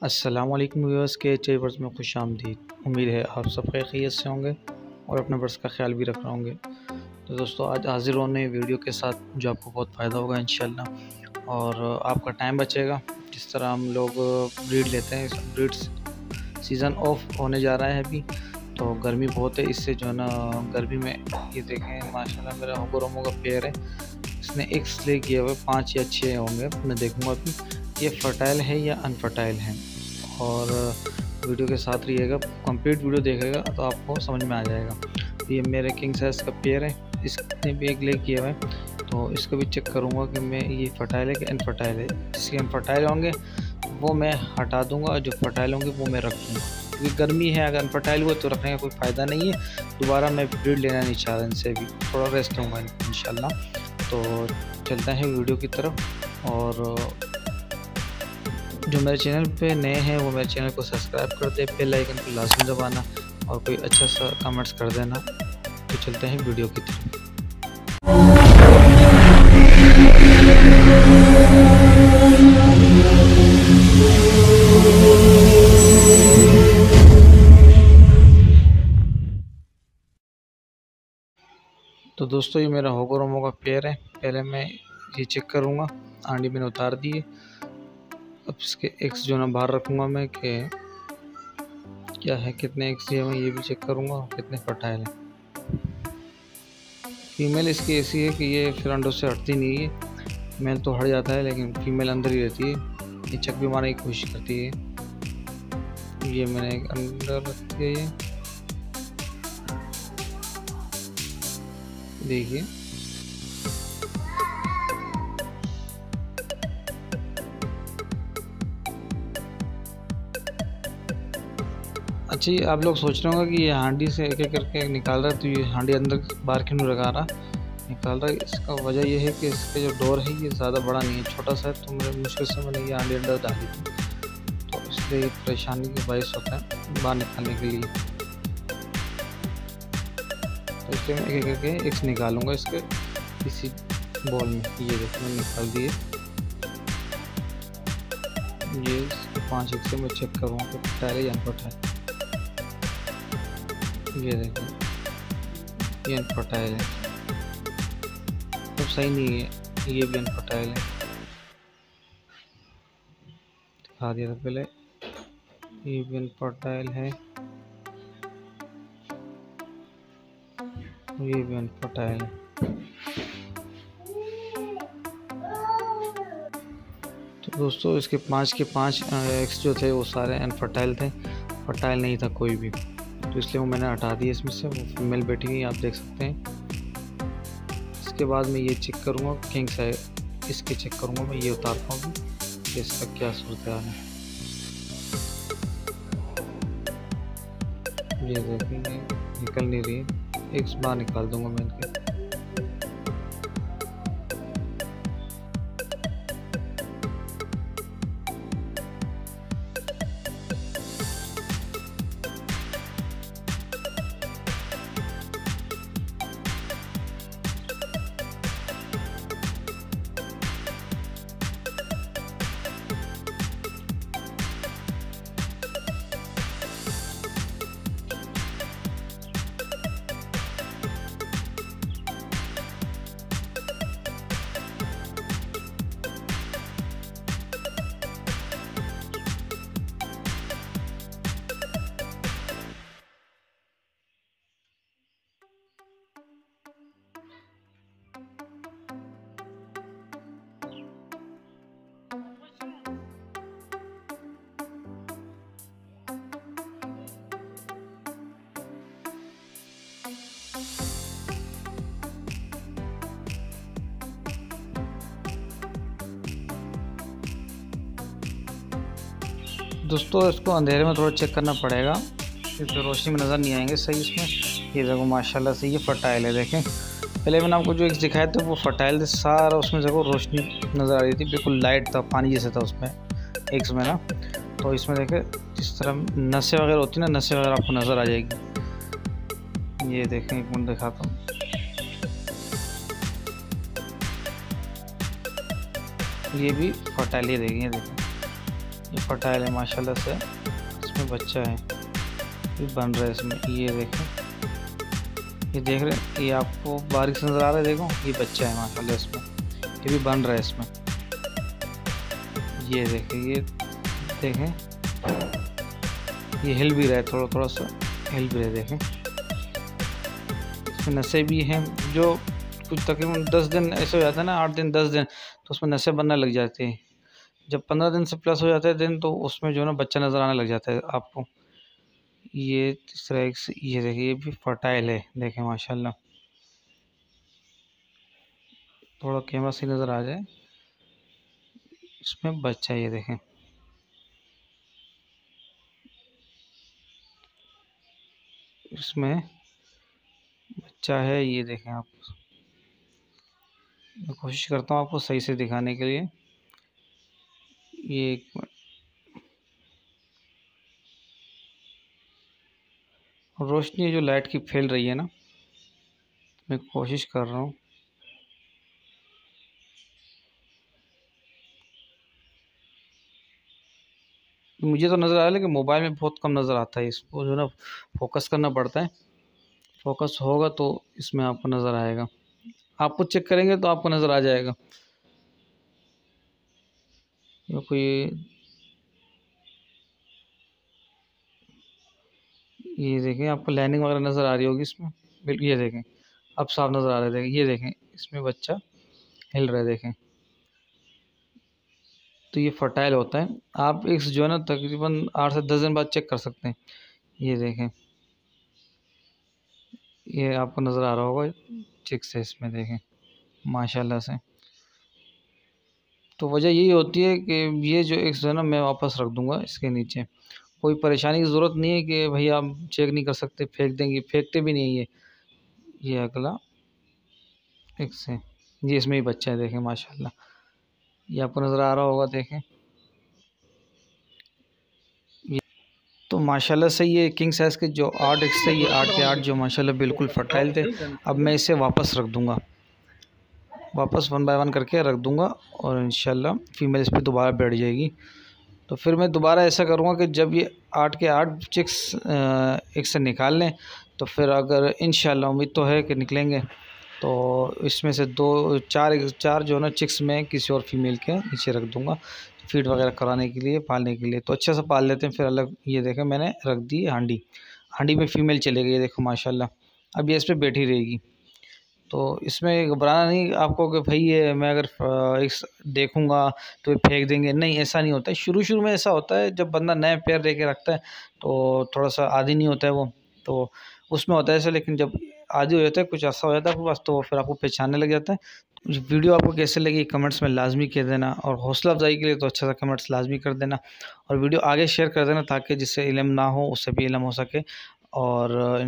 अस्सलामुअलैकुम व्यूअर्स के वर्स में खुश आमदीद। उम्मीद है आप सब खैरियत से होंगे और अपने वर्स का ख्याल भी रख रहे होंगे। तो दोस्तों आज हाज़िर होने वीडियो के साथ जो आपको बहुत फ़ायदा होगा इंशाल्लाह, और आपका टाइम बचेगा। जिस तरह हम लोग ब्रीड लेते हैं, ब्रीड सीज़न ऑफ होने जा रहा है अभी, तो गर्मी बहुत है। इससे जो है ना गर्मी में ये देखें माशाल्लाह मेरा होगोरोमो का पेयर है, इसने एग्स ले किए हुए 5 या 6 होंगे। मैं देखूँगा अभी ये फर्टाइल है या अनफर्टाइल है, और वीडियो के साथ रहिएगा, कंप्लीट वीडियो देखेगा तो आपको समझ में आ जाएगा। ये मेरे किंग साइज़ का पेयर है, इसने भी एक ले किया हुआ है, तो इसको भी चेक करूँगा कि मैं ये फर्टाइल है कि अनफर्टाइल है। जिसके अनफर्टाइल होंगे वो मैं हटा दूँगा और जो फर्टाइल होंगे वो मैं रख दूँगा, क्योंकि गर्मी है। अगर अनफर्टाइल हुए तो रखने का कोई फ़ायदा नहीं है। दोबारा मैं ब्रीड लेना नहीं चाह रहा, इनसे भी थोड़ा रेस्ट लूँगा इंशाल्लाह। तो चलते हैं वीडियो की तरफ। और जो मेरे चैनल पे नए हैं वो मेरे चैनल को सब्सक्राइब कर दे, बेल आइकन को लाजमी दबाना और कोई अच्छा सा कमेंट्स कर देना। तो चलते हैं वीडियो की तरफ। तो दोस्तों ये मेरा होगोरोमो का पेयर है। पहले मैं ये चेक करूँगा, आंडी मैंने उतार दी है। अब इसके एक्स जो ना बाहर रखूँगा मैं कि क्या है, कितने एक्स है मैं ये भी चेक करूँगा, कितने फर्टाइल है। फीमेल इसकी ऐसी है कि ये फिर अंडों से हटती नहीं है। मेल तो हट जाता है लेकिन फीमेल अंदर ही रहती है। ये चक भी मारने की कोशिश करती है। ये मैंने एक अंदर रख दिया, ये देखिए। अच्छा, ये आप लोग सोच रहे होंगे कि ये हांडी से एक एक करके निकाल रहा है, तो ये हांडी अंदर बाहर क्यों लगा रहा निकाल रहा है। इसका वजह ये है कि इसका जो डोर है ये ज़्यादा बड़ा नहीं है, छोटा सा है। तो मेरे मुश्किल से मैंने ये हांडी अंदर डाली थी, तो इसलिए ये परेशानी का बायस होता है बाहर निकालने के लिए। तो इसलिए मैं एक एक करके एक्स निकालूंगा इसके इसी बॉल में। ये देखो मैंने निकाल दिए। ये 5 एक्स से मैं चेक करूँगा कि फर्टाइल है या अनफर्टाइल। ये देखो ये अनफर्टाइल है, तो सही नहीं है। ये भी अनफर्टाइल है, दिखा दिया था पहले। ये भी अनफर्टाइल है, ये भी अनफर्टाइल है। तो दोस्तों इसके 5 के 5 एक्स जो थे वो सारे अनफर्टाइल थे, फर्टाइल नहीं था कोई भी। तो इसलिए वो मैंने हटा दिया इसमें से। वो फीमेल बैठी हुई आप देख सकते हैं। इसके बाद मैं ये चेक करूँगा किंग साइज, इसके चेक करूँगा मैं, ये उतारता हूँ कि इसका क्या सूरत हाल है। ये देखेंगे निकल नहीं रही है, एक बार निकाल दूंगा मैं इनके। दोस्तों इसको अंधेरे में थोड़ा चेक करना पड़ेगा, क्योंकि रोशनी में नज़र नहीं आएंगे सही इसमें। ये देखो माशाल्लाह से ये फर्टाइल है। देखें पहले मैंने आपको जो एक दिखाए थे वो फर्टाइल थे, सारा उसमें देखो रोशनी नज़र आ रही थी, बिल्कुल लाइट था, पानी जैसे था उसमें एक्स में ना। तो इसमें देखें जिस तरह नसें वगैरह होती है ना, नसें वगैरह आपको नज़र आ जाएगी। ये देखें एक मिनट दिखाता हूँ। ये भी फर्टाइल ही देखें, ये फर्टाइल है माशाल्लाह से, इसमें बच्चा है, ये बन रहा है इसमें। ये देखें, ये देख रहे हैं, ये आपको बारीक से नज़र आ रहा है, देखो ये बच्चा है माशाल्लाह इसमें, ये भी बन रहा है इसमें। ये देखें, ये देखें, ये हिल भी रहा है, थोड़ा थोड़ा सा हिल भी रहा है। देखें इसमें नसें भी हैं, जो कुछ तकरीबन 10 दिन ऐसे हो जाता है ना, 8 दिन 10 दिन, तो उसमें नसें बनने लग जाती हैं। जब 15 दिन से प्लस हो जाते हैं दिन, तो उसमें जो है ना बच्चा नज़र आने लग जाता है आपको। ये तीसरा एक, ये देखिए, ये भी फर्टाइल है, देखें माशाल्लाह। थोड़ा कैमरा से नज़र आ जाए, इसमें बच्चा, ये देखें, इसमें बच्चा है। ये देखें आप, मैं कोशिश करता हूँ आपको सही से दिखाने के लिए। ये एक रोशनी जो लाइट की फैल रही है ना, मैं कोशिश कर रहा हूँ। मुझे तो नज़र आ रहा है, लेकिन मोबाइल में बहुत कम नज़र आता है, इसको जो ना फोकस करना पड़ता है। फोकस होगा तो इसमें आपको नज़र आएगा, आपको चेक करेंगे तो आपको नज़र आ जाएगा। कोई ये देखें, आपको लाइनिंग वगैरह नज़र आ रही होगी इसमें, बिल्कुल। ये देखें, अब साफ नज़र आ रहा है, देखें, ये देखें, इसमें बच्चा हिल रहा है, देखें। तो ये फर्टाइल होता है, आप एक जो है ना तकरीबन 8 से 10 दिन बाद चेक कर सकते हैं। ये देखें, ये आपको नज़र आ रहा होगा, चिक्स है इसमें, देखें माशाल्लाह से। तो वजह यही होती है कि ये जो एक जो है ना, मैं वापस रख दूंगा इसके नीचे। कोई परेशानी की ज़रूरत नहीं है कि भाई आप चेक नहीं कर सकते, फेंक देंगे, फेंकते भी नहीं है। ये अगला एक से, ये इसमें ही बच्चा है, देखें माशाल्लाह। ये आपको नज़र आ रहा होगा, देखें। तो माशाल्लाह से ये किंग साइज़ के जो 8 एग्स थे, ये 8 के 8 जो माशाल्लाह बिल्कुल फर्टाइल थे। अब मैं इसे वापस रख दूंगा, वापस 1 बाय 1 करके रख दूंगा, और इंशाल्लाह फीमेल इस पर दोबारा बैठ जाएगी। तो फिर मैं दोबारा ऐसा करूँगा कि जब ये 8 के 8 चिक्स एक से निकाल लें, तो फिर अगर इंशाल्लाह, उम्मीद तो है कि निकलेंगे, तो इसमें से 4 जो है ना चिक्स मैं किसी और फीमेल के नीचे रख दूँगा, फीड वगैरह कराने के लिए, पालने के लिए। तो अच्छे से पाल लेते हैं फिर अलग। ये देखें, मैंने रख दी हांडी, हांडी में फ़ीमेल चले गई, देखो माशाल्लाह। अब ये इस पर बैठी रहेगी। तो इसमें घबराना नहीं आपको कि भाई ये मैं अगर देखूंगा तो ये फेंक देंगे, नहीं, ऐसा नहीं होता है। शुरू में ऐसा होता है, जब बंदा नए पेयर दे के रखता है तो थोड़ा सा आदी नहीं होता है वो, तो उसमें होता है ऐसा। लेकिन जब आदी हो जाता है, कुछ ऐसा हो जाता है आपके पास, तो फिर आपको पहचानने लग जाता है। वीडियो आपको कैसे लगी कमेंट्स में लाजमी कह देना, और हौसला अफजाई के लिए तो अच्छा सा कमेंट्स लाजमी कर देना, और वीडियो आगे शेयर कर देना, ताकि जिससे इल्म ना हो उससे भी इल्म हो सके। और